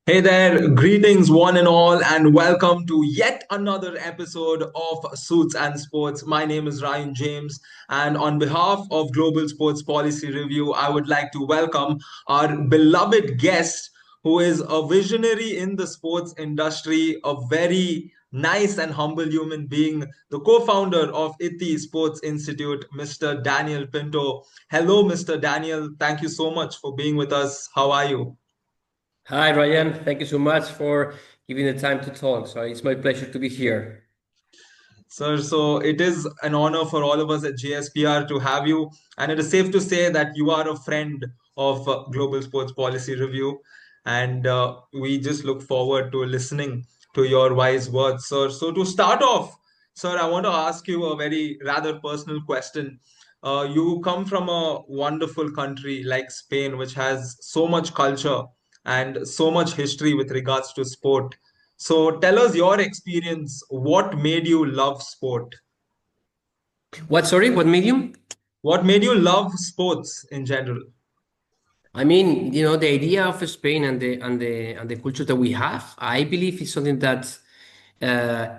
Hey there, greetings one and all, and welcome to yet another episode of Suits and Sports. My name is Ryan James, and on behalf of Global Sports Policy Review, I would like to welcome our beloved guest, who is a visionary in the sports industry, a very nice and humble human being, the co founder of ITTI Sports Institute, Mr. Daniel Pinto. Hello, Mr. Daniel. Thank you so much for being with us. How are you? Hi, Ryan. Thank you so much for giving the time to talk. So it's my pleasure to be here. Sir, so it is an honor for all of us at JSPR to have you, and it is safe to say that you are a friend of Global Sports Policy Review, and we just look forward to listening to your wise words, sir. So to start off, sir, I want to ask you a very rather personal question. You come from a wonderful country like Spain, which has so much culture and so much history with regards to sport. So tell us your experience. What made you love sport? What, sorry, what medium? What made you love sports in general? I mean, the idea of Spain and the culture that we have, I believe is something that uh,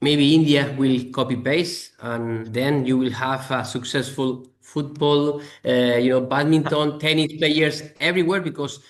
maybe India will copy paste, and then you will have a successful football, badminton, tennis players everywhere because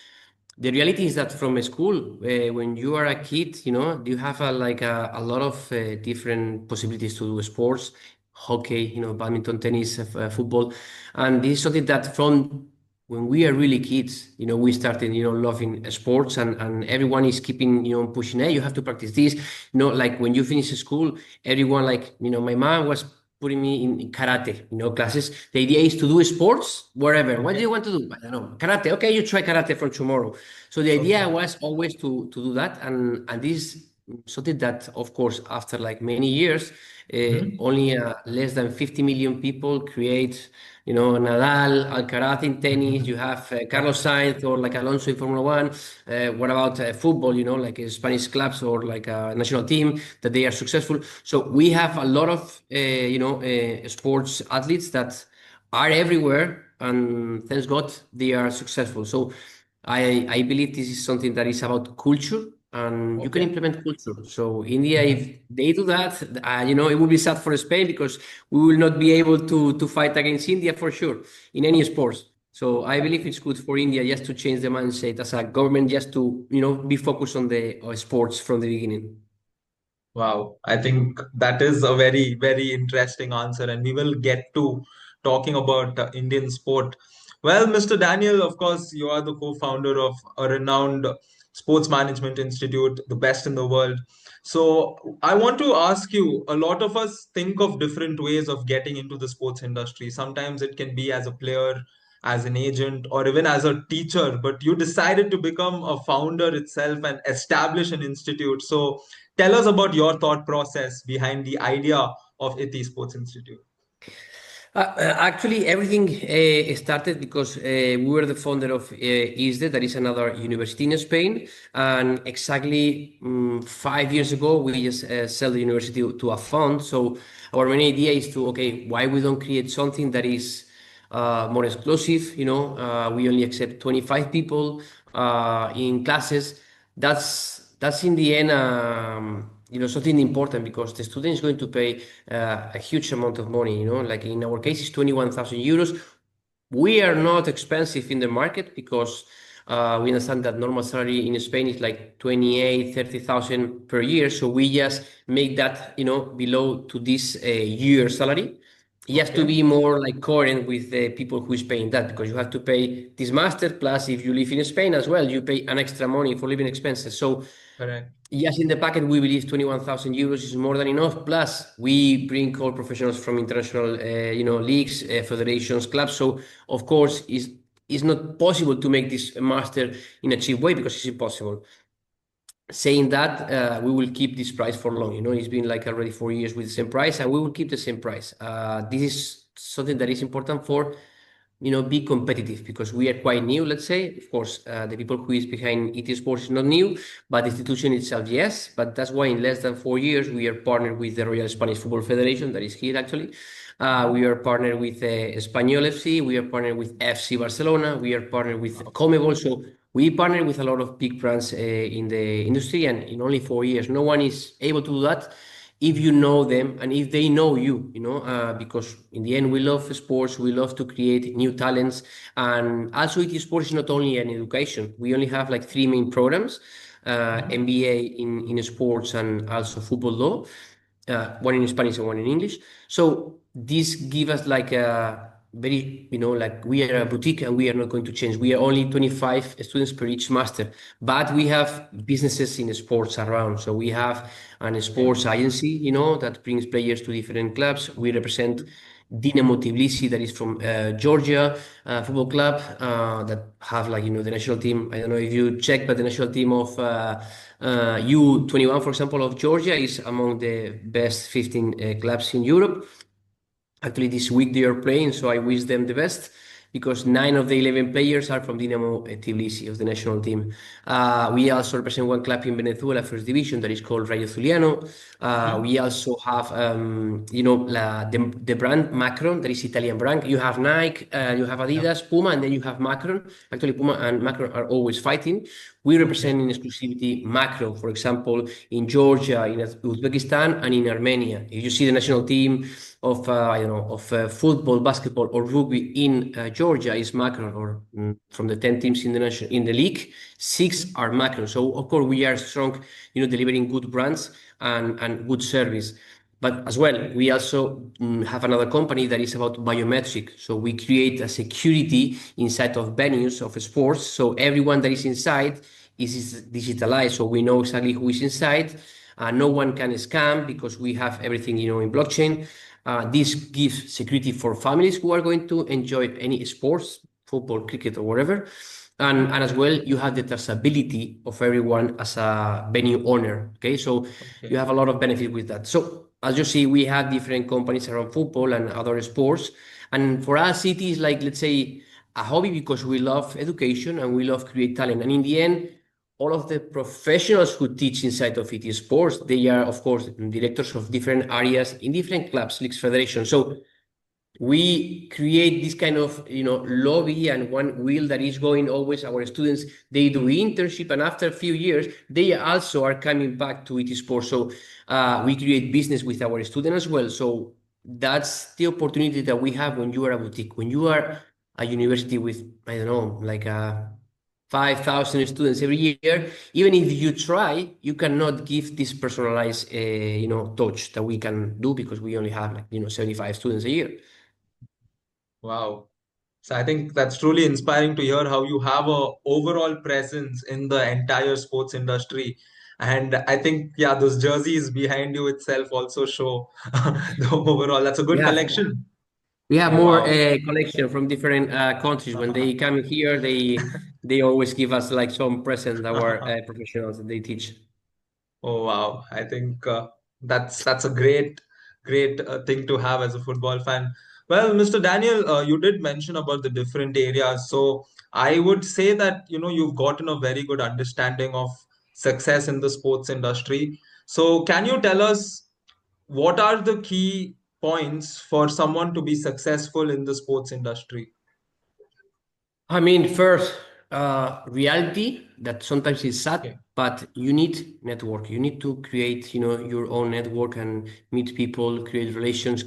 the reality is that from school, when you are a kid, you have a lot of different possibilities to do sports, hockey, badminton, tennis, football, and this is something that from when we are really kids, we started, loving sports, and everyone is keeping, pushing. Hey, you have to practice this. Like when you finish school, everyone like, my mom was putting me in karate, classes. The idea is to do sports wherever. What do Okay. you want to do? I don't know. Karate. Okay, you try karate from tomorrow. So the idea Okay. was always to do that, and this something that, of course, after like many years, Mhm. only less than 50 million people create. Nadal, Alcaraz in tennis. You have Yeah. Carlos Sainz or like Alonso in Formula One. What about football? Like Spanish clubs or like a national team that they are successful. So we have a lot of sports athletes that are everywhere, and thanks God they are successful. So I believe this is something that is about culture, and you can Okay. implement culture. So India, if Mhm. they do that, it will be sad for Spain because we will not be able to fight against India for sure in any sports. So I believe it's good for India just to change the mindset as a government, just to be focused on the sports from the beginning. Wow. I think that is a very, very interesting answer, and we will get to talking about Indian sport. Well, Mr. Daniel, of course, you are the co-founder of a renowned sports management institute, the best in the world. So I want to ask you, a lot of us think of different ways of getting into the sports industry. Sometimes it can be as a player, as an agent, or even as a teacher, but you decided to become a founder itself and establish an institute. So tell us about your thought process behind the idea of ITTI Sports Institute. Actually, everything started because we were the founder of ISDE, that is another university in Spain. And exactly 5 years ago, we just sell the university to a fund. So our main idea is to, okay, why we don't create something that is more exclusive? We only accept 25 people in classes. That's in the end, something important because the student is going to pay a huge amount of money. Like in our case, it's 21,000 euros. We are not expensive in the market because we understand that normal salary in Spain is like 28, 30,000 per year. So we just make that, below to this year salary. Just to Okay, be more like coherent with the people who is paying that, because you have to pay this master plus if you live in Spain as well, you pay an extra money for living expenses. So correct. yes, in the packet, we believe 21,000 euros is more than enough. Plus, we bring all professionals from international, leagues, federations, clubs. So, of course, it's not possible to make this master in a cheap way because it's impossible. Saying that, we will keep this price for long. It's been like already 4 years with the same price, and we will keep the same price. This is something that is important for be competitive because we are quite new, let's say. Of course, the people who is behind IT Sports is not new, but the institution itself, yes. But that's why in less than 4 years, we are partnered with the Royal Spanish Football Federation, that is here actually. We are partnered with Espanyol FC, we are partnered with FC Barcelona, we are partnered with Okay. Comebol. So We partner with a lot of big brands in the industry, and in only 4 years, no one is able to do that if you know them and if they know you, because in the end, we love sports, we love to create new talents. And also, IT Sports is not only an education. We only have like three main programs, Mhm. MBA in sports and also football law, one in Spanish and one in English. So this give us like a very, like we are a boutique and we are not going to change. We are only 25 students per each master, but we have businesses in sports around. So we have an Okay. sports agency, that brings players to different clubs. We represent Dinamo Tbilisi, that is from Georgia, football club that have like the national team. I don't know if you check, but the national team of U21, for example, of Georgia is among the best 15 clubs in Europe. Actually, this week they are playing, so I wish them the best because nine of the 11 players are from Dinamo Tbilisi of the national team. We also represent one club in Venezuela, first division, that is called Rayo Zuliano. Mhm. We also have, the brand Macron, that is Italian brand. You have Nike, you have Yep. Adidas, Puma, and then you have Macron. Actually, Puma and Macron are always fighting. We represent Okay. in exclusivity Macron, for example, in Georgia, in Uzbekistan, and in Armenia. If you see the national team of I don't know of football, basketball, or rugby in Georgia is Macron, or from the 10 teams in the in the league, six Mhm. are Macron. So of course we are strong, delivering good brands and good service. But as well, we also have another company that is about biometric. So we create a security inside of venues of sports. So everyone that is inside is digitalized. So we know exactly who is inside. No one can scam because we have everything, in blockchain. This gives security for families who are going to enjoy any sports, football, cricket, or whatever. And as well, you have the traceability of everyone as a venue owner. Okay, so you Okay. have a lot of benefit with that. So as you see, we have different companies around football and other sports. And for us, it is like, let's say, a hobby because we love education and we love create talent. And in the end, all of the professionals who teach inside of IT Sports, they are, of course, directors of different areas in different clubs, leagues, federations. So we create this kind of lobby and one wheel that is going always. Our students, they do internship, and after a few years they also are coming back to IT Sports. So we create business with our student as well. So that's the opportunity that we have when you are a boutique, when you are a university with, I don't know, like 5,000 students every year. Even if you try, you cannot give this personalized touch that we can do because we only have like 75 students a year. Wow. So I think that's truly inspiring to hear how you have a overall presence in the entire sports industry. And I think, yeah, those jerseys behind you itself also show the overall. That's a We good have collection. we have Oh, more wow. connection from different countries. When they come here, they always give us like some present, our professionals that they teach. Oh, wow. I think that's a great thing to have as a football fan. Well, Mr. Daniel, you did mention about the different areas. So I would say that, you've gotten a very good understanding of success in the sports industry. So can you tell us what are the key points for someone to be successful in the sports industry? I mean, first, reality that sometimes is sad, Okay. but you need network. You need to create, your own network and meet people, create relations.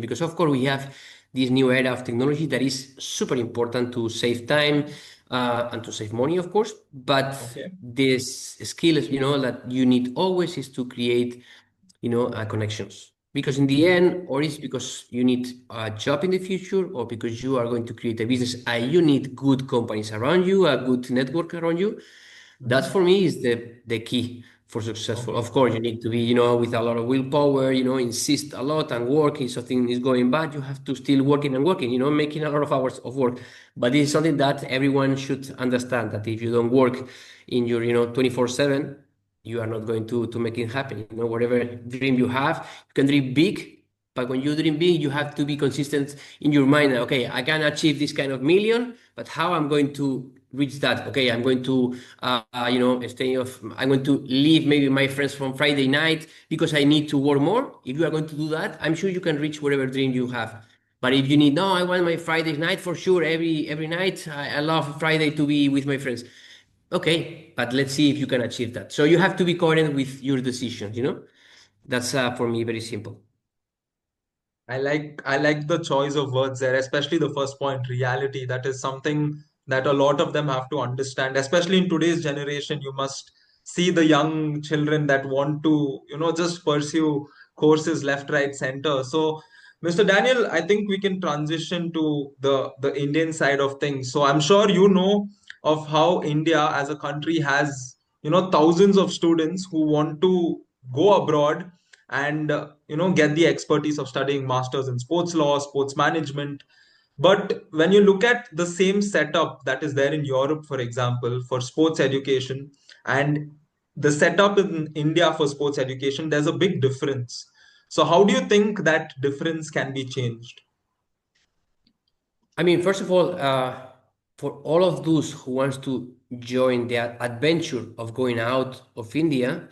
Because of course we have this new era of technology that is super important to save time and to save money, of course. But Okay. this skill, that you need always is to create connections. Because in the end, or it's because you need a job in the future, or because you are going to create a business and you need good companies around you, a good network around you. That Mhm. for me is the key for successful. Okay. Of course, you need to be, with a lot of willpower, insist a lot and work. If something is going bad, you have to still working and working, making a lot of hours of work. But this is something that everyone should understand that if you don't work in your, 24/7, you are not going to make it happen. Whatever dream you have, you can dream big, but when you dream big, you have to be consistent in your mind. Okay, I can achieve this kind of million, but how I'm going to reach that? Okay, I'm going to, I'm going to leave maybe my friends from Friday night because I need to work more. If you are going to do that, I'm sure you can reach whatever dream you have. But if you need, no, I want my Friday night for sure. Every night, I love Friday to be with my friends. Okay, but let's see if you can achieve that. So you have to be coherent with your decisions. That's for me very simple. I like the choice of words there, especially the first point, reality. That is something that a lot of them have to understand, especially in today's generation. You must see the young children that want to, just pursue courses left, right, center. So, Mr. Daniel, I think we can transition to the Indian side of things. So I'm sure you know of how India as a country has, thousands of students who want to go abroad and get the expertise of studying masters in sports law, sports management. But when you look at the same setup that is there in Europe, for example, for sports education, and the setup in India for sports education, there's a big difference. So how do you think that difference can be changed? I mean, first of all, for all of those who wants to join the adventure of going out of India,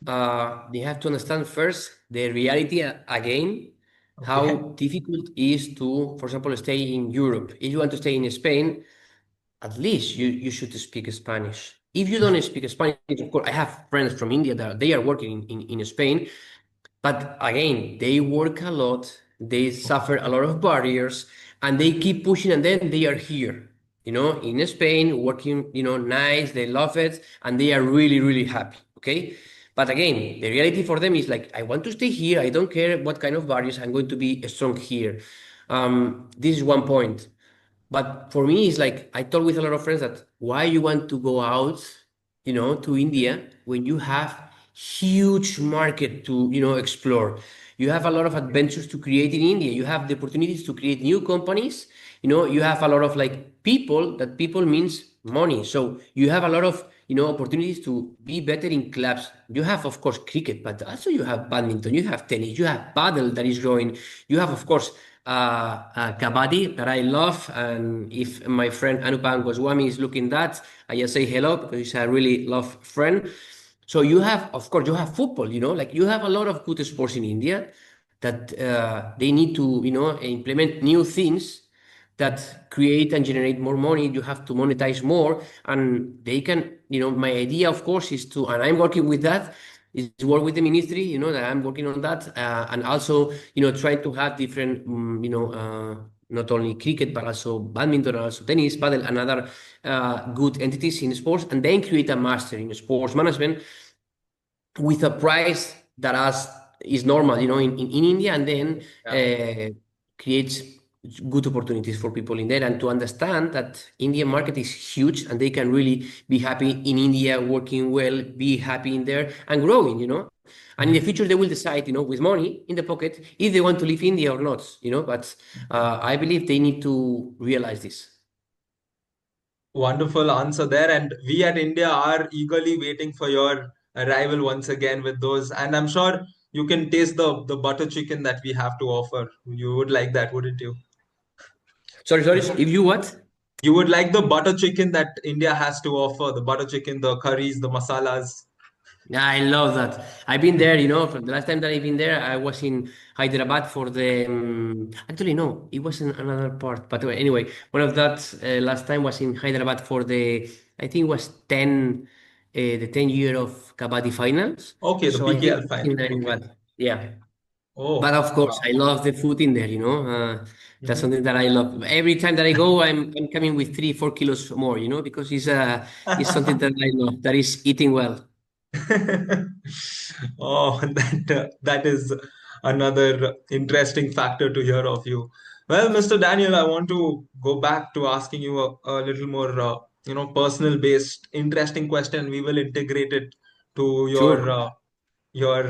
they have to understand first the reality again, Okay. how difficult it is to, for example, stay in Europe. If you want to stay in Spain, at least you should speak Spanish. If you don't speak Spanish, of course, I have friends from India that they are working in Spain, but again, they work a lot, they suffer a lot of barriers, and they keep pushing, and then they are here, in Spain, working, nice, they love it, and they are really, really happy. Okay. But again, the reality for them is like, I want to stay here. I don't care what kind of barriers, I'm going to be strong here. This is one point. But for me, it's like I talk with a lot of friends that why you want to go out, to India when you have huge market to, explore. You have a lot of adventures to create in India. You have the opportunities to create new companies. You have a lot of like people, that people means money. So you have a lot of, opportunities to be better in clubs. You have, of course, cricket, but also you have badminton, you have tennis, you have paddle that is growing. You have, of course, kabaddi that I love. And if my friend Anupam Goswami is looking that, I just say hello because he's a really love friend. So you have, of course, you have football, like you have a lot of good sports in India that they need to, implement new things that create and generate more money. You have to monetize more, and they can, my idea, of course, is to, and I'm working with that, is to work with the ministry, that I'm working on that, and also, try to have different, not only cricket, but also badminton, and also tennis, paddle, and other good entities in sports, and then create a master in sports management with a price that is normal, in India, and then Yeah. uh, creates good opportunities for people in there, and to understand that Indian market is huge and they can really be happy in India, working well, be happy in there and growing, And in the future, they will decide, with money in the pocket, if they want to leave India or not, But I believe they need to realize this. Wonderful answer there. And we at India are eagerly waiting for your arrival once again with those. And I'm sure you can taste the butter chicken that we have to offer. You would like that, wouldn't you? Sorry, sorry. If you what? You would like the butter chicken that India has to offer, the butter chicken, the curries, the masalas. Yeah, I love that. I've been there, for the last time that I've been there, I was in Hyderabad for the. Actually, no, it was in another part. But anyway, one of that last time was in Hyderabad for the. I think it was the 10 year of Kabaddi finals. Okay, the So I think PKL it was final. in Okay. Hyderabad. Yeah, but Oh, of course, wow. I love the food in there. That's Mhm. something that I love. Every time that I go, I'm coming with 3, 4 kilos more. Because it's something that I love. That is eating well. Oh, that is another interesting factor to hear of you. Well, Mr. Daniel, I want to go back to asking you a little more, personal based, interesting question. We will integrate it to Sure. your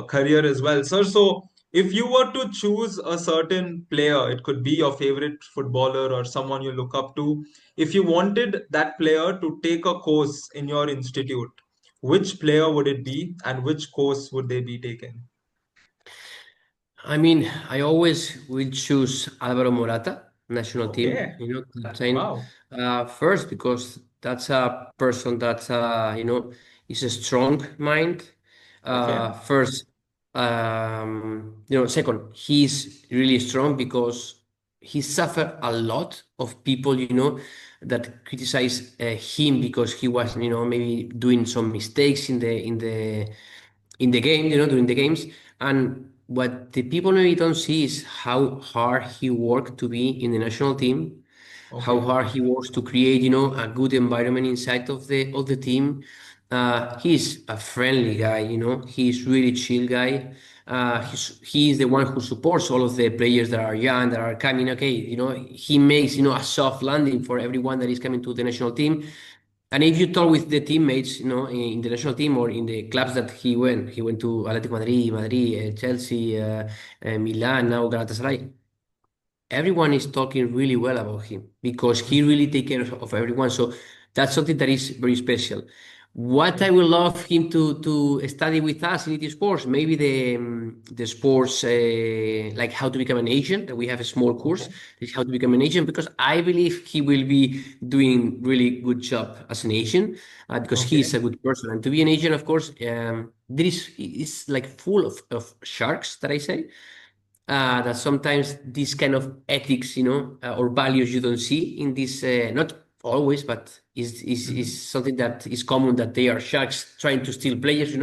career as well, sir. So, if you were to choose a certain player, it could be your favorite footballer or someone you look up to. If you wanted that player to take a course in your institute, which player would it be, and which course would they be taking? I mean, I always will choose Alvaro Morata, national team, Okay. captain. Wow. First, because that's a person that, is a strong mind. Okay. First. Second, he's really strong because he suffered a lot of people, that criticize him because he was, maybe doing some mistakes in the game, during the games. And what the people maybe don't see is how hard he worked to be in the national team, how Okay. hard he works to create, a good environment inside of the team. He's a friendly guy, he's really chill guy. He is the one who supports all of the players that are young, that are coming. Okay, he makes, a soft landing for everyone that is coming to the national team. And if you talk with the teammates, in the national team or in the clubs that he went to Atletico Madrid, Chelsea, Milan, now Galatasaray. Everyone is talking really well about him because he really take care of everyone. So that's something that is very special. What I would love him to study with us in IT Sports, maybe the sports, like how to become an agent. We have a small course, Okay. is how to become an agent, because I believe he will be doing really good job as an agent, because he is Okay. a good person. And to be an agent, of course, there is it's like full of sharks, that I say, that sometimes this kind of ethics, or values you don't see in this, not always, but is Hmm. something that is common, that they are sharks trying to steal players,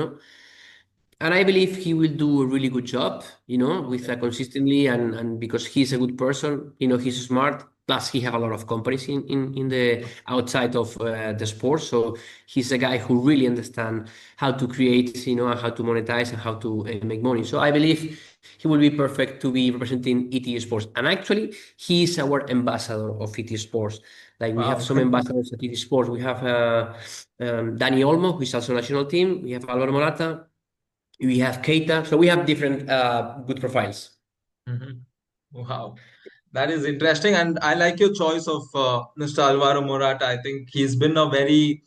and I believe he will do a really good job, with Okay. consistently, and because he's a good person, he's smart. Plus, he have a lot of companies in the outside of the sport, so he's a guy who really understand how to create, and how to monetize and how to make money. So I believe he will be perfect to be representing ET Sports. And actually, he is our ambassador of ET Sports. Like we have Wow. some ambassadors at ET Sports. We have Danny Olmo, who is also national team. We have Alvaro Morata. We have Keita, so we have different good profiles. Hmm. Wow. That is interesting, and I like your choice of Mr. Alvaro Morata. I think he's been a very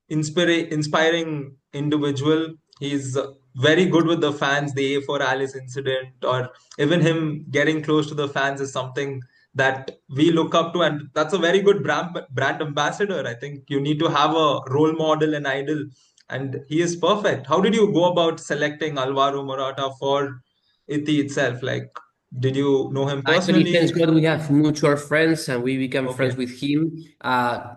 inspiring individual. He's very good with the fans. The A4 Alice incident, or even him getting close to the fans, is something that we look up to, and that's a very good brand ambassador. I think you need to have a role model and idol, and he is perfect. How did you go about selecting Alvaro Morata for Iti itself? Like, did you know him Actually, thanks personally? God, we have mutual friends and we become Okay. friends with him.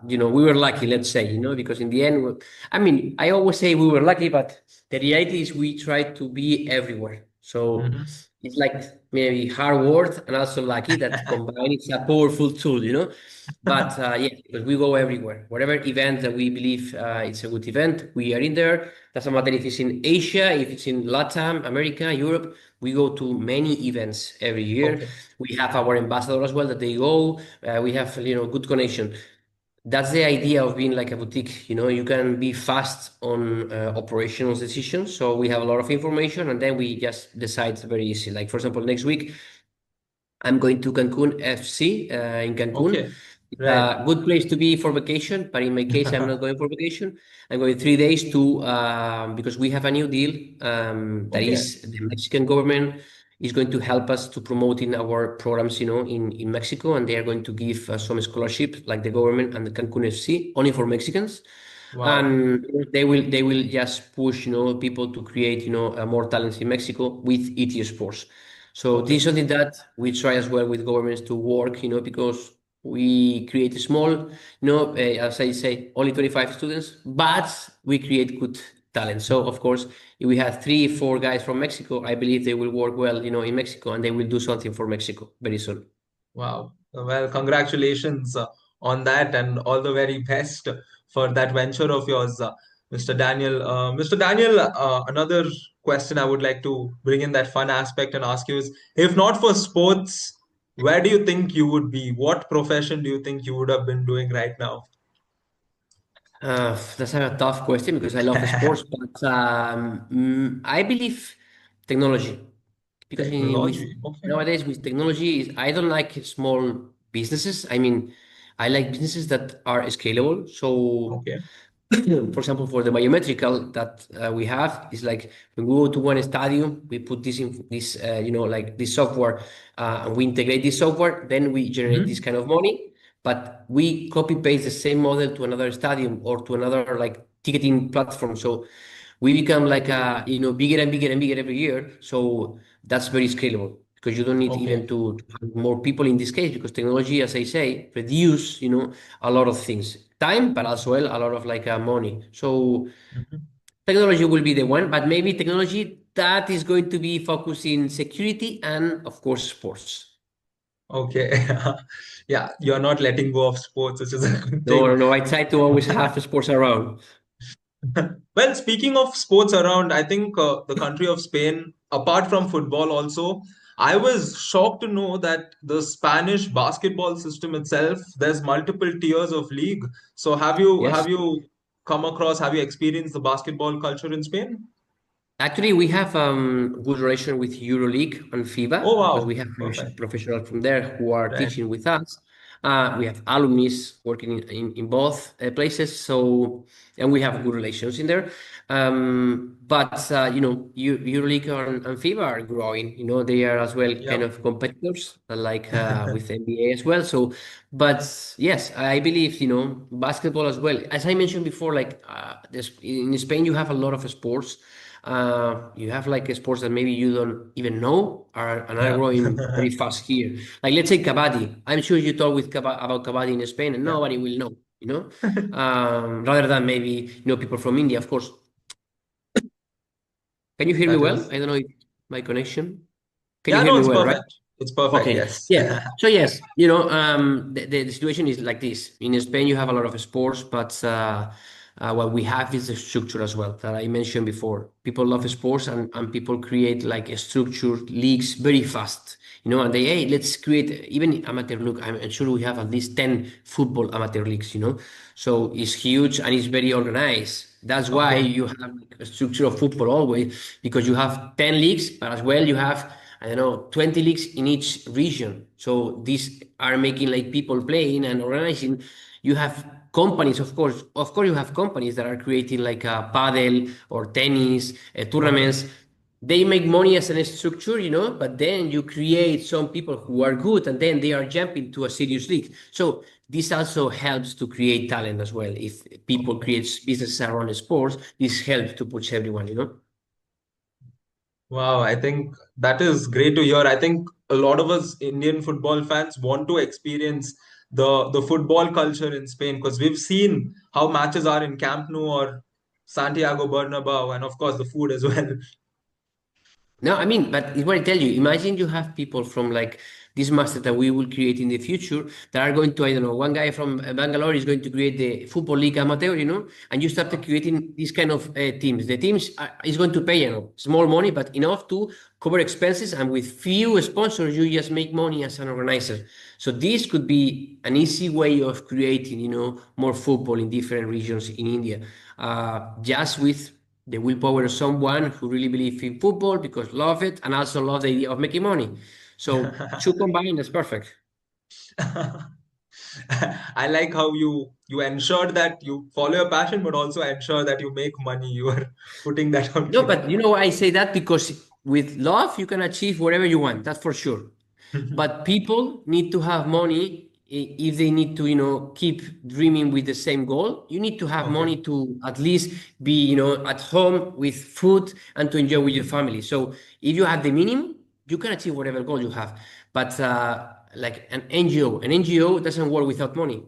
We were lucky, let's say, because in the end, I mean, I always say we were lucky, but the reality is we try to be everywhere. So Hmm. it's like maybe hard work and also lucky that combined, it's a powerful tool. But yeah, because we go everywhere. Whatever event that we believe it's a good event, we are in there. Doesn't matter if it's in Asia, if it's in Latin America, Europe. We go to many events every year. Okay. We have our ambassador as well that they go. We have good connection. That's the idea of being like a boutique. You can be fast on operational decisions. So we have a lot of information, and then we just decide very easy. Like for example, next week I'm going to Cancun FC in Cancun. Okay. It's Right. a good place to be for vacation, but in my case, I'm not going for vacation. I'm going 3 days to because we have a new deal that Okay. is the Mexican government is going to help us to promoting our programs, in Mexico, and they are going to give some scholarship, like the government and the Cancun FC, only for Mexicans, Wow. and they will just push, people to create, more talents in Mexico with ET Sports. So this Okay. is something that we try as well with governments to work, because we create a small, as I say, only 25 students, but we create good talent. So of course, if we have 3, 4 guys from Mexico, I believe they will work well, in Mexico, and they will do something for Mexico very soon. Wow. Well, congratulations on that, and all the very best for that venture of yours, Mr. Daniel. Mr. Daniel, another question I would like to bring in that fun aspect and ask you is, if not for sports, where do you think you would be? What profession do you think you would have been doing right now? That's a tough question because I love sports, but I believe technology. Because with Technology. Okay. nowadays with technology, I don't like small businesses. I mean, I like businesses that are scalable. So Okay. for example, for the biometrical that we have, is like when we go to one stadium, we put like this software, and we integrate this software, then we generate this Hmm. kind of money, but we copy paste the same model to another stadium or to another like ticketing platform. So we become like bigger and bigger and bigger every year. So that's very scalable because you don't need Okay. even to have more people in this case because technology, as I say, reduce, a lot of things, time, but as well a lot of like money. So Mhm. technology will be the one, but maybe technology that is going to be focused in security and of course sports. Okay. Yeah, you're not letting go of sports, which is a good No, thing. no, no. I try to always have sports around. Well, speaking of sports around, I think the country of Spain, apart from football, also, I was shocked to know that the Spanish basketball system itself, there's multiple tiers of league. So have Yes. you come across, have you experienced the basketball culture in Spain? Actually, we have good relation with EuroLeague and Oh FIBA because we wow, have perfect. professionals from there who are Right. teaching with us. We have alumni working in both places, so and we have good relations in there. But EuroLeague and FIBA are growing. They are as well kind Yep. of competitors, like with NBA as well. So, but yes, I believe basketball as well. As I mentioned before, like in Spain, you have a lot of sports. You have like sports that maybe you don't even know and are Yeah. growing very fast here. Like let's say kabaddi. I'm sure you talk with about kabaddi in Spain and Yeah. nobody will know, rather than maybe people from India, of course. Can you hear me That well? is. I don't know if my connection. Can you Yeah, hear no, me it's well, right? perfect. It's perfect, Okay, yes. yeah. So yes, the situation is like this. In Spain, you have a lot of sports, but what we have is the structure as well that I mentioned before. People love sports, and people create like a structured leagues very fast. And they, hey, let's create even amateur look. I'm sure we have at least 10 football amateur leagues. So it's huge and it's very organized. That's why Okay. you have like, a structure of football always because you have 10 leagues, but as well you have I don't know, 20 leagues in each region. So these are making like people playing and organizing. You have companies, of course. Of course, you have companies that are creating like a paddle or tennis Okay. tournaments. They make money as a structure, but then you create some people who are good and then they are jumping to a serious league. So this also helps to create talent as well. If people Okay. create businesses around sports, this helps to push everyone. Wow, I think that is great to hear. I think a lot of us Indian football fans want to experience the football culture in Spain because we've seen how matches are in Camp Nou or Santiago Bernabeu, and of course the food as well. No, I mean, but it's what I tell you. Imagine you have people from like this master that we will create in the future that are going to, I don't know, one guy from Bangalore is going to create the Football League Amateur, and you started creating these kind of teams. The teams is going to pay, small money, but enough to cover expenses. And with few sponsors, you just make money as an organizer. So this could be an easy way of creating, more football in different regions in India, just with the willpower of someone who really believes in football because love it and also love the idea of making money. So two combined is perfect. I like how you ensure that you follow your passion, but also ensure that you make money. You are putting that out No, clear. but I say that because with love you can achieve whatever you want. That's for sure. But people need to have money if they need to, keep dreaming with the same goal. You need to have Okay. money to at least be, at home with food and to enjoy with your family. So if you have the minimum, you can achieve whatever goal you have. But like an NGO doesn't work without money.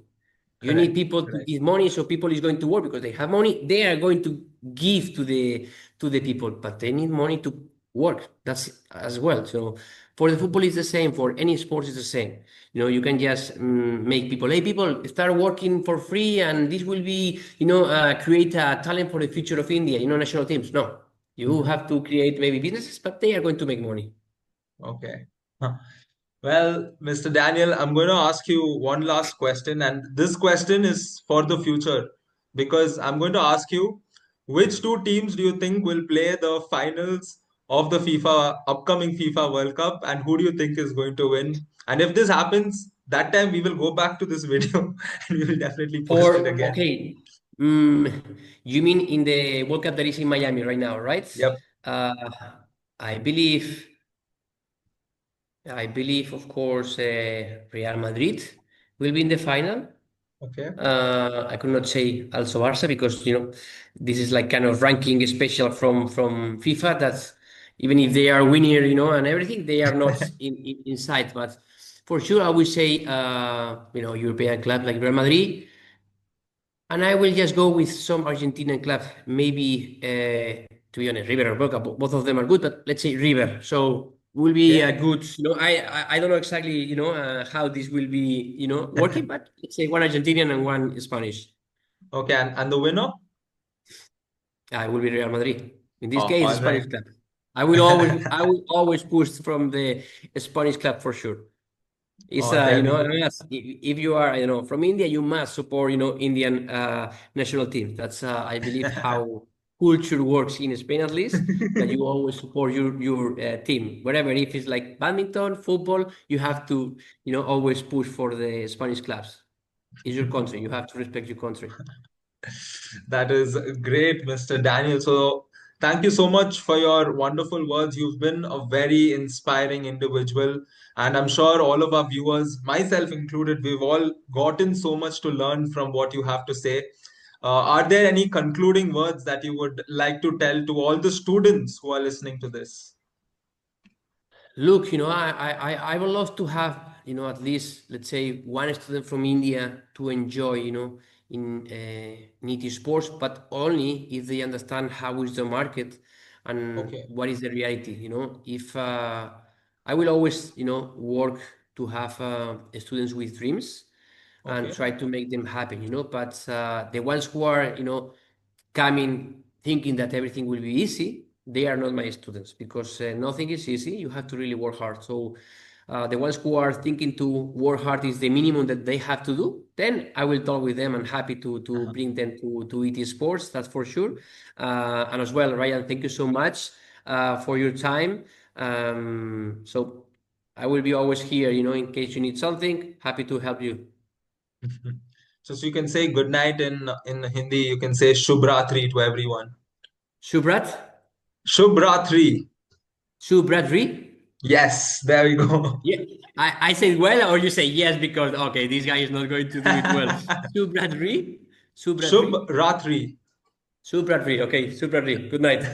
You need Correct. people to Correct. give money, so people is going to work because they have money. They are going to give to the people, but they need money to work. That's as well. So for the football, it's the same. For any sports, it's the same. You can just make people, hey, people, start working for free, and this will be, create a talent for the future of India. National teams. No, you Mhm. have to create maybe businesses, but they are going to make money. Okay. Huh. Well, Mr. Daniel, I'm going to ask you one last question, and this question is for the future because I'm going to ask you which two teams do you think will play the finals of the upcoming FIFA World Cup, and who do you think is going to win? And if this happens, that time we will go back to this video and we will definitely post it again. Okay, mm, you mean in the World Cup that is in Miami right now, right? Yep. Uh, I believe, of course, Real Madrid will be in the final. Okay. I could not say also Barca because this is like kind of ranking special from FIFA. That's even if they are winning, and everything, they are not inside. But for sure, I would say European club like Real Madrid, and I will just go with some Argentinian club. Maybe to be honest, River or Boca. Both of them are good, but let's say River. So will be a Okay. good. I don't know exactly how this will be working, but let's say one Argentinian and one Spanish. Okay. And the winner? I will be Real Madrid. In this Oh, case, all Spanish right. club. I will always push from the Spanish club for sure. It's Oh, there we a go. must. If you are from India, you must support Indian national team. That's I believe how culture works in Spain at least. That you always support your team wherever. If it's like badminton, football, you have to always push for the Spanish clubs. It's your country. You have to respect your country. That is great, Mr. Daniel. So, thank you so much for your wonderful words. You've been a very inspiring individual, and I'm sure all of our viewers, myself included, we've all gotten so much to learn from what you have to say. Are there any concluding words that you would like to tell to all the students who are listening to this? Look, I would love to have, at least, let's say, one student from India to enjoy, in ITTI Sports, but only if they understand how is the market and Okay, what is the reality, If I will always, work to have students with dreams and okay, try to make them happy, but the ones who are, coming thinking that everything will be easy, they are not my students because nothing is easy. You have to really work hard. So the ones who are thinking to work hard is the minimum that they have to do. Then I will talk with them and happy to uh-huh. bring them to ET Sports. That's for sure. And as well, Ryan, thank you so much for your time. So I will be always here, in case you need something. Happy to help you. So you can say good night in Hindi. You can say Shubh Ratri to everyone. Shubrat? Shubh Ratri. Shubratri? Yes, there we go. Yeah, I said well, or you say yes because okay, this guy is not going to do it well. Subradri, Shubh Subradri, Ratri. Subradri. Okay, Subradri. Good night.